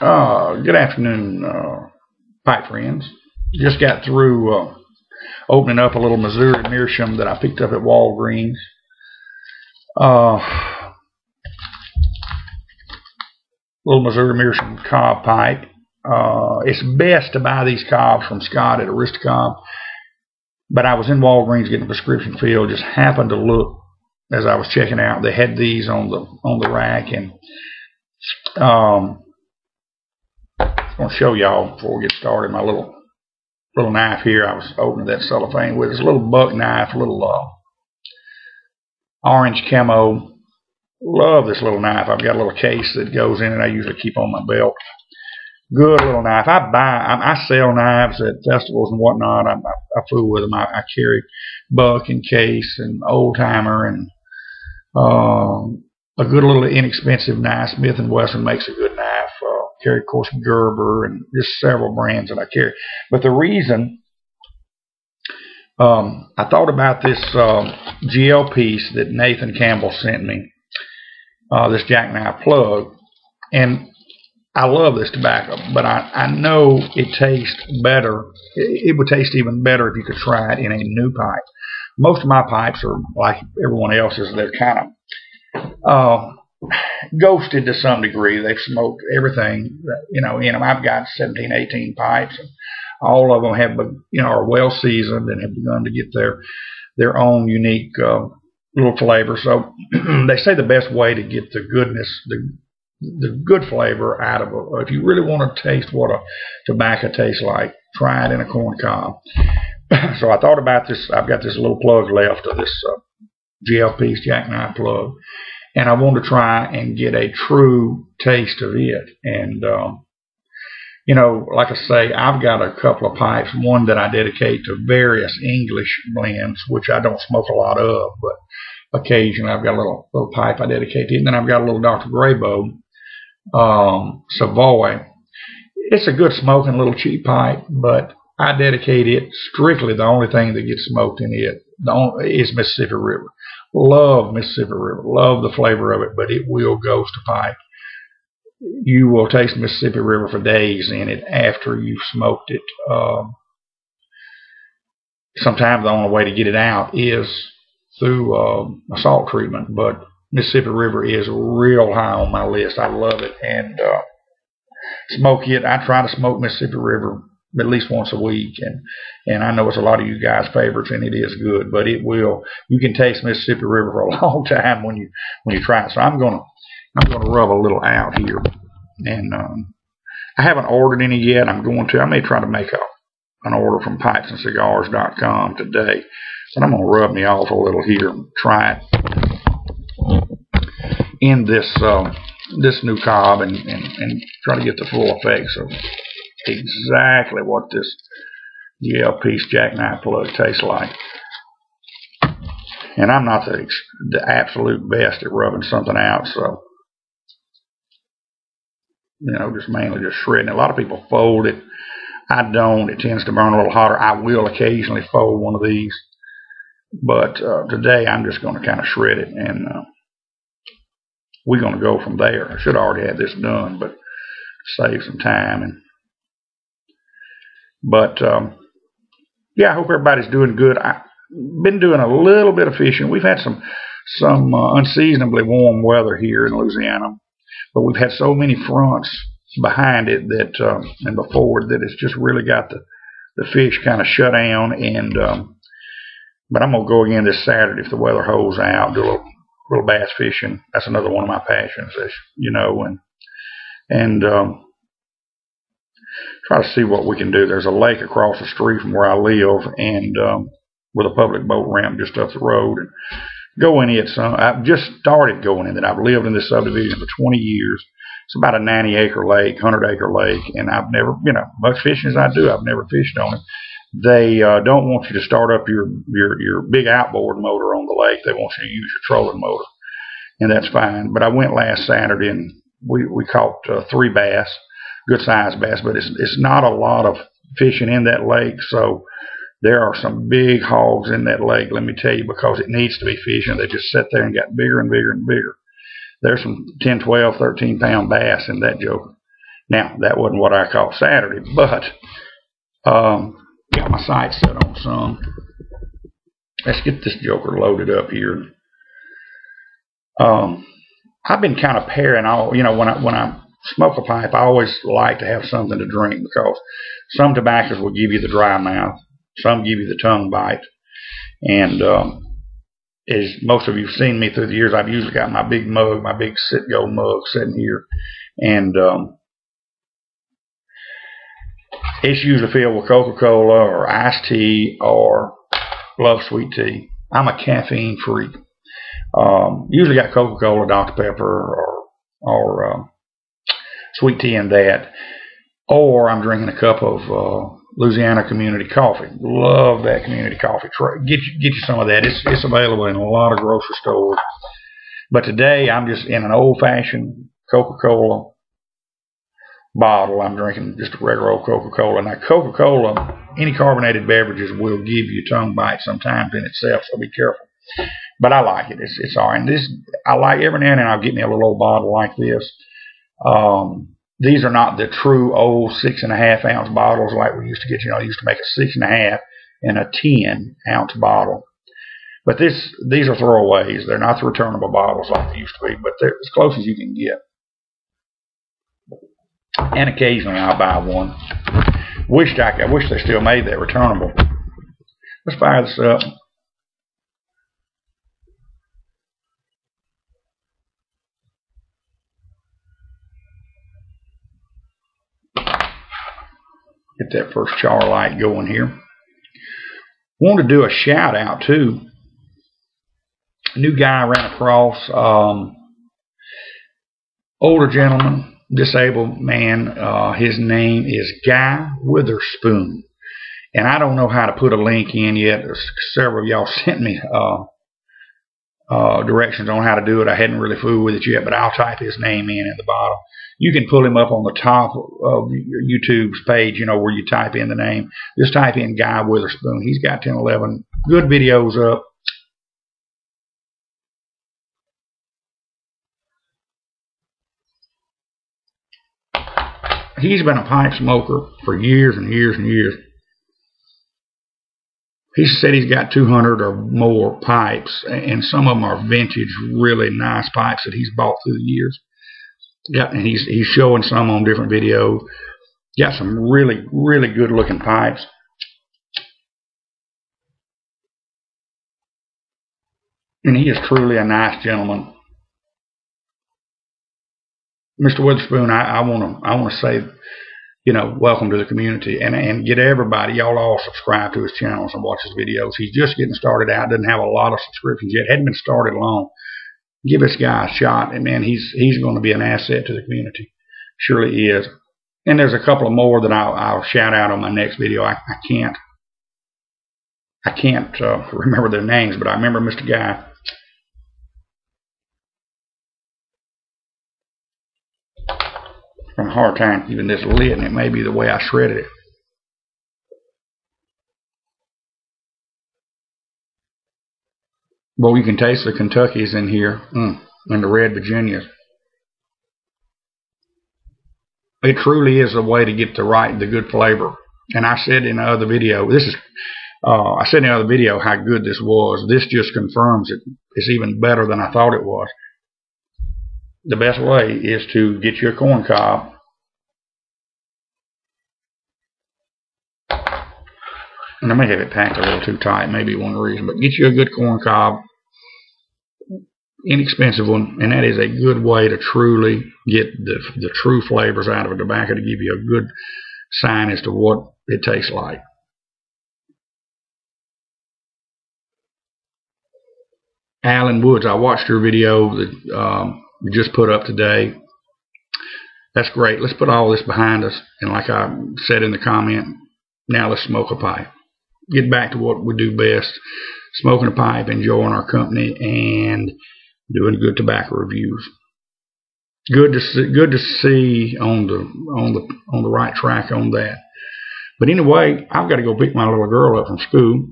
Good afternoon, pipe friends. Just got through opening up a little Missouri meerschaum that I picked up at Walgreens. Little Missouri meerschaum cob pipe. It's best to buy these cobs from Scott at Aristocob, but I was in Walgreens getting a prescription filled. Just happened to look as I was checking out. They had these on the rack, and I'm going to show y'all before we get started my little knife here. I was opening that cellophane with. It's a little buck knife, a little orange camo. Love this little knife. I've got a little case that goes in it. I usually keep on my belt. Good little knife. I sell knives at festivals and whatnot. I fool with them. I carry buck and case and old timer and a good little inexpensive knife. Smith & Wesson makes a good knife. Carry, of course, Gerber and just several brands that I carry. But the reason I thought about this GL piece that Nathan Campbell sent me, this Jacknife plug, and I love this tobacco, but I know it tastes better. It would taste even better if you could try it in a new pipe. Most of my pipes are like everyone else's. They're kind of ghosted to some degree. They've smoked everything, in them. I've got 17, 18 pipes, and all of them have, are well seasoned and have begun to get their own unique little flavor. So they say the best way to get the goodness, the good flavor out of it, if you really want to taste what a tobacco tastes like, try it in a corn cob. So I thought about this. I've got this little plug left of this GL Pease Jacknife plug, and I wanted to try and get a true taste of it. And like I say, I've got a couple of pipes, one that I dedicate to various English blends, which I don't smoke a lot of, but occasionally I've got a little pipe I dedicate to it. And then I've got a little Dr. Graybo Savoy. It's a good smoking little cheap pipe, but I dedicate it strictly. The only thing that gets smoked in it is Mississippi River. Love Mississippi River. Love the flavor of it, but it will ghost a pipe. You will taste Mississippi River for days in it after you've smoked it. Sometimes the only way to get it out is through a salt treatment, but Mississippi River is real high on my list. I love it, and smoke it. I try to smoke Mississippi River at least once a week, and I know it's a lot of you guys' favorites, and it is good. But you can taste Mississippi River for a long time when you try it. So I'm gonna rub a little out here, and I haven't ordered any yet. I may try to make an order from pipesandcigars.com today, but I'm gonna rub me off a little here and try it in this new cob and try to get the full effects of exactly what this GL Pease Jacknife plug tastes like. And I'm not the absolute best at rubbing something out, so just mainly just shredding it. A lot of people fold it. I don't. It tends to burn a little hotter. I will occasionally fold one of these, but today I'm just going to kind of shred it, and we're going to go from there. I should have already had this done, but save some time. But yeah, I hope everybody's doing good. I've been doing a little bit of fishing. We've had some unseasonably warm weather here in Louisiana, but we've had so many fronts behind it and before that it's just really got the fish kind of shut down. And but I'm gonna go again this Saturday if the weather holds out. Do a little bass fishing. That's another one of my passions, and try to see what we can do. There's a lake across the street from where I live, and with a public boat ramp just up the road, and go in it. I've just started going in it. I've lived in this subdivision for 20 years. It's about a 90-acre lake, 100-acre lake, and I've never, much fishing as I do, I've never fished on it. They don't want you to start up your big outboard motor on the lake. They want you to use your trolling motor, and that's fine. But I went last Saturday, and we caught 3 bass, good-sized bass, but it's not a lot of fishing in that lake, so there are some big hogs in that lake, let me tell you, because it needs to be fishing. They just sat there and got bigger and bigger and bigger. There's some 10, 12, 13-pound bass in that joker. Now, that wasn't what I caught Saturday, but got my sights set on some. Let's get this joker loaded up here. I've been kind of pairing all, you know, when I smoke a pipe, I always like to have something to drink, because some tobaccos will give you the dry mouth, some give you the tongue bite, and as most of you have seen me through the years, I've usually got my big mug, my big Citgo mug sitting here, and it's usually filled with Coca-Cola or iced tea or love sweet tea. I'm a caffeine freak. Usually got Coca-Cola, Dr. Pepper, or sweet tea in that, or I'm drinking a cup of Louisiana Community Coffee. Love that Community Coffee. Get you some of that. It's available in a lot of grocery stores. But today I'm just in an old-fashioned Coca-Cola bottle. I'm drinking just a regular old Coca-Cola. Now, Coca-Cola, any carbonated beverages will give you tongue bite sometimes in itself, so be careful. But I like it. It's all right. And this, I like every now and then I'll get me a little old bottle like this. These are not the true old 6.5 ounce bottles like we used to get. You know, I used to make a 6.5 and a 10 ounce bottle. But these are throwaways. They're not the returnable bottles like they used to be, but they're as close as you can get. And occasionally I'll buy one. I wish they still made that returnable. Let's fire this up. Get that first char light going here. Want to do a shout out too. A new guy I ran across, older gentleman, disabled man. His name is Guy Witherspoons, and I don't know how to put a link in yet. Several of y'all sent me directions on how to do it. I hadn't really fooled with it yet, but I'll type his name in the bottom. You can pull him up on the top of YouTube's page, you know, where you type in the name. Just type in Guy Witherspoons. He's got 10, 11 good videos up. He's been a pipe smoker for years and years and years. He said he's got 200 or more pipes, and some of them are vintage, really nice pipes that he's bought through the years. Yeah, and he's showing some on different videos. Got some really, really good looking pipes. And he is truly a nice gentleman. Mr. Witherspoon, I want to say, you know, welcome to the community, and get everybody, y'all all subscribe to his channels and watch his videos. He's just getting started out, doesn't have a lot of subscriptions yet, hadn't been started long. Give this guy a shot, and man, he's going to be an asset to the community. Surely is. And there's a couple of more that I'll shout out on my next video. I can't remember their names, but I remember Mr. Guy. I'm having a hard time keeping this lit, and it may be the way I shredded it. Well, you can taste the Kentuckys in here, and the red Virginias. It truly is a way to get the good flavor. And I said in the other video, I said in the other video how good this was. This just confirms it. It's even better than I thought it was. The best way is to get you a corn cob. And I may have it packed a little too tight, maybe one reason, but get you a good corn cob, inexpensive one, and that is a good way to truly get the true flavors out of a tobacco, to give you a good sign as to what it tastes like. Alan Woods, I watched your video that you just put up today. That's great. Let's put all this behind us, and like I said in the comment, now let's smoke a pipe. Get back to what we do best: smoking a pipe, enjoying our company, and doing good tobacco reviews. Good to see on the right track on that. But anyway, I've got to go pick my little girl up from school.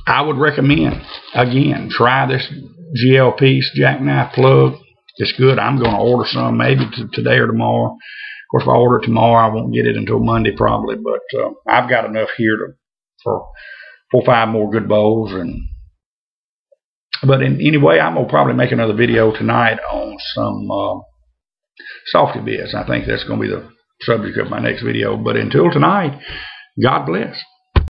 I would recommend, again, try this GL Pease Jacknife plug. it's good. I'm going to order some maybe today or tomorrow. Of course, if I order it tomorrow, I won't get it until Monday probably. But I've got enough here for 4 or 5 more good bowls. But anyway, I'm going to probably make another video tonight on some softy bits. I think that's going to be the subject of my next video. But until tonight, God bless.